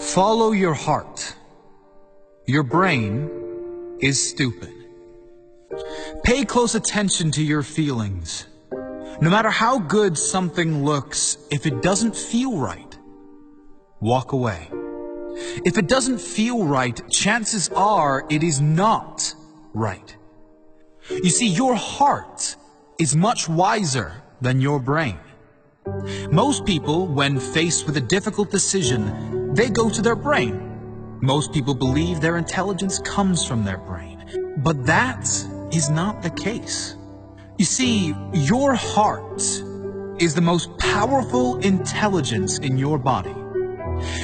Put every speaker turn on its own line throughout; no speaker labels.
Follow your heart. Your brain is stupid. Pay close attention to your feelings. No matter how good something looks, if it doesn't feel right, walk away. If it doesn't feel right, chances are it is not right. You see, your heart is much wiser than your brain. Most people, when faced with a difficult decision, they go to their brain. Most people believe their intelligence comes from their brain. But that is not the case. You see, your heart is the most powerful intelligence in your body.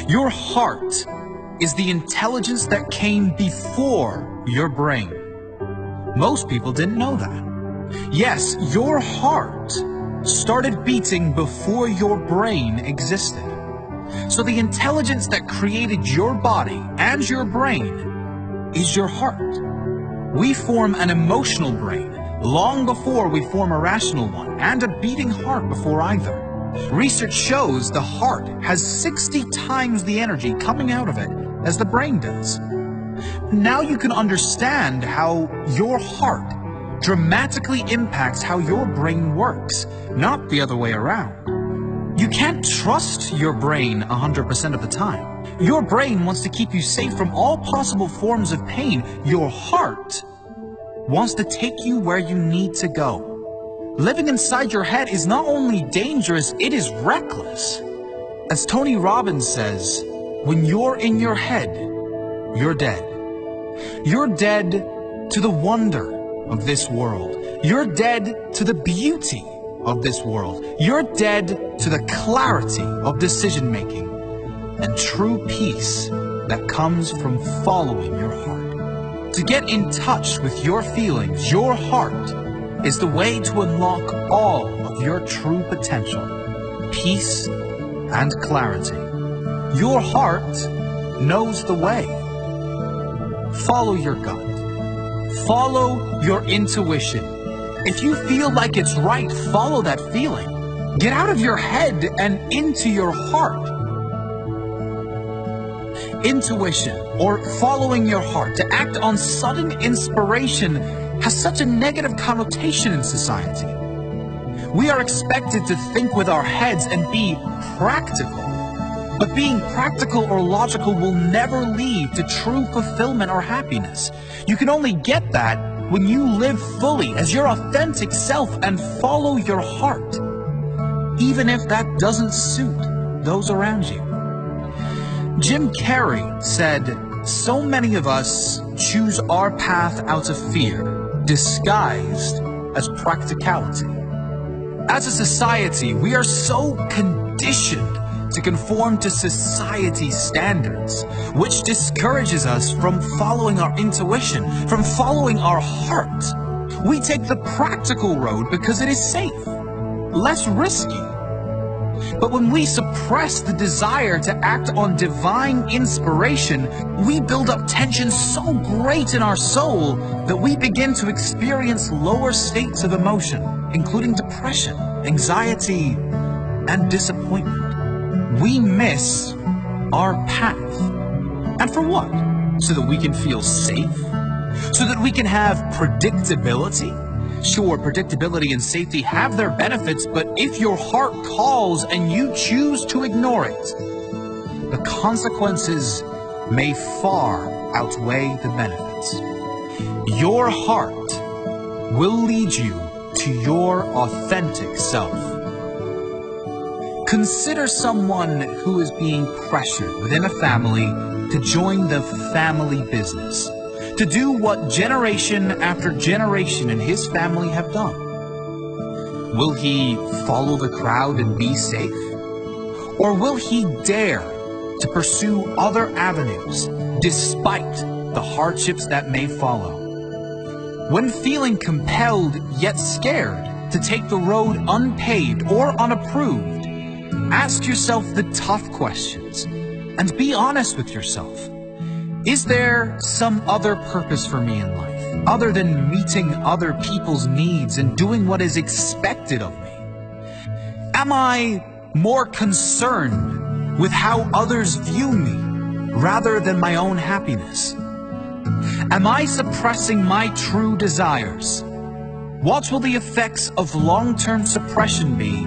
Your heart is the intelligence that came before your brain. Most people didn't know that. Yes, your heart started beating before your brain existed. So the intelligence that created your body and your brain is your heart. We form an emotional brain long before we form a rational one, and a beating heart before either. Research shows the heart has 60 times the energy coming out of it as the brain does. Now you can understand how your heart dramatically impacts how your brain works, not the other way around. You can't trust your brain 100% of the time. Your brain wants to keep you safe from all possible forms of pain. Your heart wants to take you where you need to go. Living inside your head is not only dangerous, it is reckless. As Tony Robbins says, when you're in your head, you're dead. You're dead to the wonder of this world. You're dead to the beauty of this world. You're dead to the clarity of decision making and true peace that comes from following your heart. To get in touch with your feelings, your heart is the way to unlock all of your true potential, peace and clarity. Your heart knows the way. Follow your gut. Follow your intuition. If you feel like it's right, follow that feeling. Get out of your head and into your heart. Intuition, or following your heart, to act on sudden inspiration, has such a negative connotation in society. We are expected to think with our heads and be practical. But being practical or logical will never lead to true fulfillment or happiness. You can only get that when you live fully as your authentic self and follow your heart, even if that doesn't suit those around you. Jim Carrey said, "So many of us choose our path out of fear, disguised as practicality." As a society, we are so conditioned to conform to society's standards, which discourages us from following our intuition, from following our heart. We take the practical road because it is safe, less risky. But when we suppress the desire to act on divine inspiration, we build up tension so great in our soul that we begin to experience lower states of emotion, including depression, anxiety, and disappointment. We miss our path. And for what? So that we can feel safe? So that we can have predictability? Sure, predictability and safety have their benefits, but if your heart calls and you choose to ignore it, the consequences may far outweigh the benefits. Your heart will lead you to your authentic self. Consider someone who is being pressured within a family to join the family business, to do what generation after generation in his family have done. Will he follow the crowd and be safe? Or will he dare to pursue other avenues despite the hardships that may follow? When feeling compelled yet scared to take the road unpaved or unapproved, ask yourself the tough questions and be honest with yourself. Is there some other purpose for me in life, other than meeting other people's needs and doing what is expected of me? Am I more concerned with how others view me rather than my own happiness? Am I suppressing my true desires? What will the effects of long-term suppression be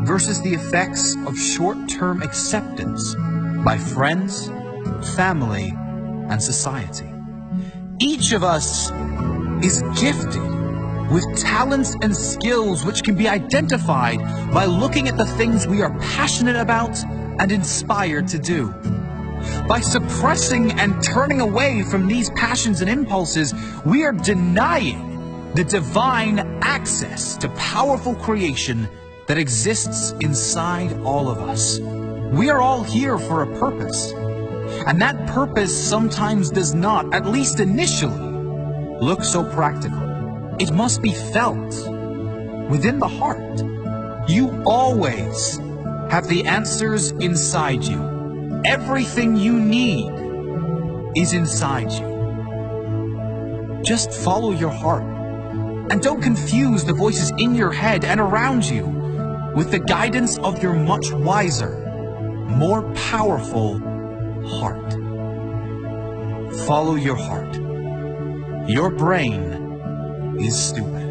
versus the effects of short-term acceptance by friends, family, and society? Each of us is gifted with talents and skills which can be identified by looking at the things we are passionate about and inspired to do. By suppressing and turning away from these passions and impulses, we are denying the divine access to powerful creation that exists inside all of us. We are all here for a purpose, and that purpose sometimes does not, at least initially, look so practical. It must be felt within the heart. You always have the answers inside you. Everything you need is inside you. Just follow your heart, and don't confuse the voices in your head and around you with the guidance of your much wiser, more powerful heart. Follow your heart. Your brain is stupid.